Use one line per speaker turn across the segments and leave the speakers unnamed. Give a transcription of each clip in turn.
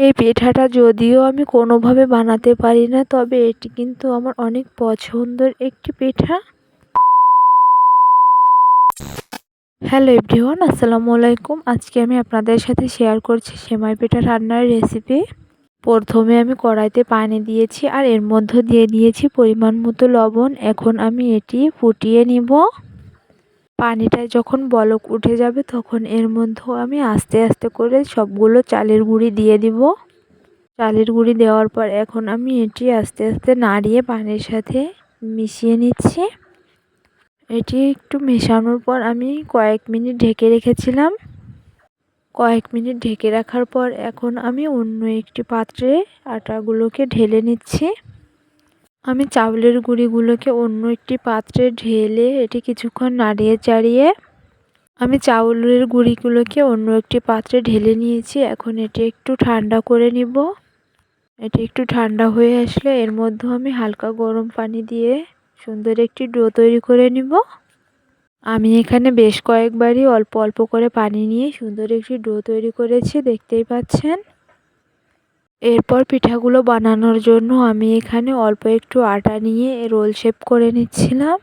এই পিঠাটা যদিও আমি কোনোভাবে বানাতে পারি না, তবে এটি কিন্তু আমার অনেক পছন্দের একটি পিঠা। হ্যালো এভরিওয়ান, আসসালামু আলাইকুম। আজকে আমি আপনাদের সাথে শেয়ার করছি সেমাই পিঠা রান্নার রেসিপি। প্রথমে আমি কড়াইতে পানি দিয়েছি আর এর মধ্যে দিয়ে দিয়েছি পরিমাণ মতো লবণ। এখন আমি এটি ফুটিয়ে নিব। পানিটা যখন বলক উঠে যাবে তখন এর মধ্যে আমি আস্তে আস্তে করে সবগুলো চালের গুঁড়ি দিয়ে দিব। চালের গুঁড়ি দেওয়ার পর এখন আমি এটি আস্তে আস্তে নাড়িয়ে পানির সাথে মিশিয়ে নিচ্ছি। এটি একটু মেশানোর পর আমি কয়েক মিনিট ঢেকে রেখেছিলাম। কয়েক মিনিট ঢেকে রাখার পর এখন আমি অন্য একটি পাত্রে আটাগুলোকে ঢেলে নিচ্ছি। আমি চাউলের গুঁড়িগুলোকে অন্য একটি পাত্রে ঢেলে এটি কিছুক্ষণ নাড়িয়ে চাড়িয়ে আমি চাউলের গুঁড়িগুলোকে অন্য একটি পাত্রে ঢেলে নিয়েছি। এখন এটি একটু ঠান্ডা করে নিব। এটি একটু ঠান্ডা হয়ে আসলে এর মধ্যে আমি হালকা গরম পানি দিয়ে সুন্দর একটি ডো তৈরি করে নিব। আমি এখানে বেশ কয়েকবারই অল্প অল্প করে পানি নিয়ে সুন্দর একটি ডো তৈরি করেছি, দেখতেই পাচ্ছেন। এরপর পিঠাগুলো বানানোর জন্য আমি এখানে অল্প একটু আটা নিয়ে রোল শেপ করে নিচ্ছিলাম।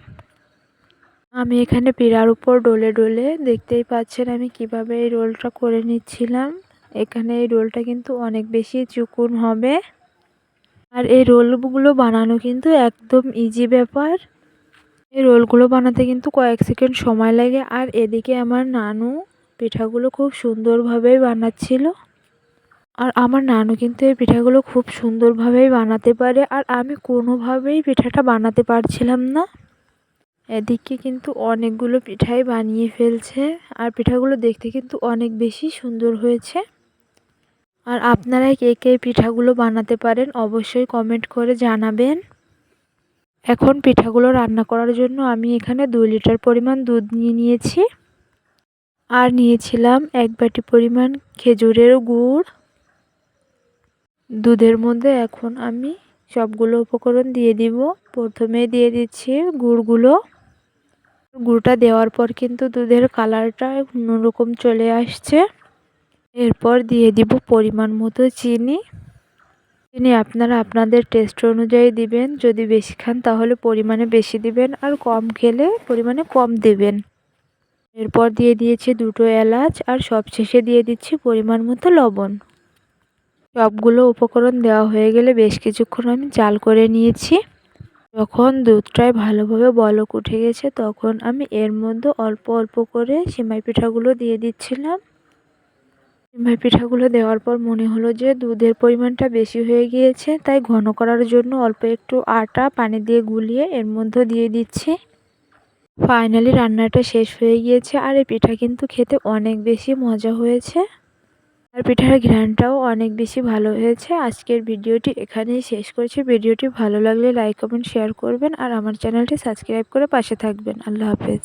আমি এখানে পিঠার উপর ডলে ডলে দেখতেই পাচ্ছেন আমি কিভাবে এই রোলটা করে নিচ্ছিলাম। এখানে এই রোলটা কিন্তু অনেক বেশি চিকন হবে। আর এই রোলগুলো বানানো কিন্তু একদম ইজি ব্যাপার। এই রোলগুলো বানাতে কিন্তু কয়েক সেকেন্ড সময় লাগে। আর এদিকে আমার নানু পিঠাগুলো খুব সুন্দরভাবেই বানাচ্ছিল। আর আমার নানু কিন্তু এই পিঠাগুলো খুব সুন্দরভাবেই বানাতে পারে, আর আমি কোনোভাবেই পিঠাটা বানাতে পারছিলাম না। এদিকে কিন্তু অনেকগুলো পিঠাই বানিয়ে ফেলছে, আর পিঠাগুলো দেখতে কিন্তু অনেক বেশি সুন্দর হয়েছে। আর আপনারা কে কে পিঠাগুলো বানাতে পারেন অবশ্যই কমেন্ট করে জানাবেন। এখন পিঠাগুলো রান্না করার জন্য আমি এখানে 2 লিটার পরিমাণ দুধ নিয়ে নিয়েছি। আর নিয়েছিলাম 1 বাটি পরিমাণ খেজুরের গুড়। দুধের মধ্যে এখন আমি সবগুলো উপকরণ দিয়ে দিব। প্রথমে দিয়ে দিচ্ছি গুড়গুলো। গুড়টা দেওয়ার পর কিন্তু দুধের কালারটা অন্যরকম চলে আসছে। এরপর দিয়ে দিব পরিমাণ মতো চিনি। চিনি আপনারা আপনাদের টেস্ট অনুযায়ী দিবেন। যদি বেশি খান তাহলে পরিমাণে বেশি দিবেন, আর কম খেলে পরিমাণে কম দিবেন। এরপর দিয়ে দিয়েছি 2টো এলাচ, আর সবশেষে দিয়ে দিচ্ছি পরিমাণ মতো লবণ। সবগুলো উপকরণ দেওয়া হয়ে গেলে বেশ কিছুক্ষণ আমি জাল করে নিয়েছি। যখন দুধটায় ভালোভাবে বলক উঠে গেছে তখন আমি এর মধ্যে অল্প অল্প করে সেমাই পিঠাগুলো দিয়ে দিচ্ছিলাম। সেমাই পিঠাগুলো দেওয়ার পর মনে হলো যে দুধের পরিমাণটা বেশি হয়ে গিয়েছে, তাই ঘন করার জন্য অল্প একটু আটা পানি দিয়ে গুলিয়ে এর মধ্যে দিয়ে দিচ্ছি। ফাইনালি রান্নাটা শেষ হয়ে গিয়েছে। আর এই পিঠা কিন্তু খেতে অনেক বেশি মজা হয়েছে, আর পিঠার ঘ্রাণটাও অনেক বেশি ভালো হয়েছে। আজকের ভিডিওটি এখানেই শেষ করছি। ভিডিওটি ভালো লাগলে লাইক কমেন্ট শেয়ার করবেন, আর আমার চ্যানেলটি সাবস্ক্রাইব করে পাশে থাকবেন। আল্লাহ হাফেজ।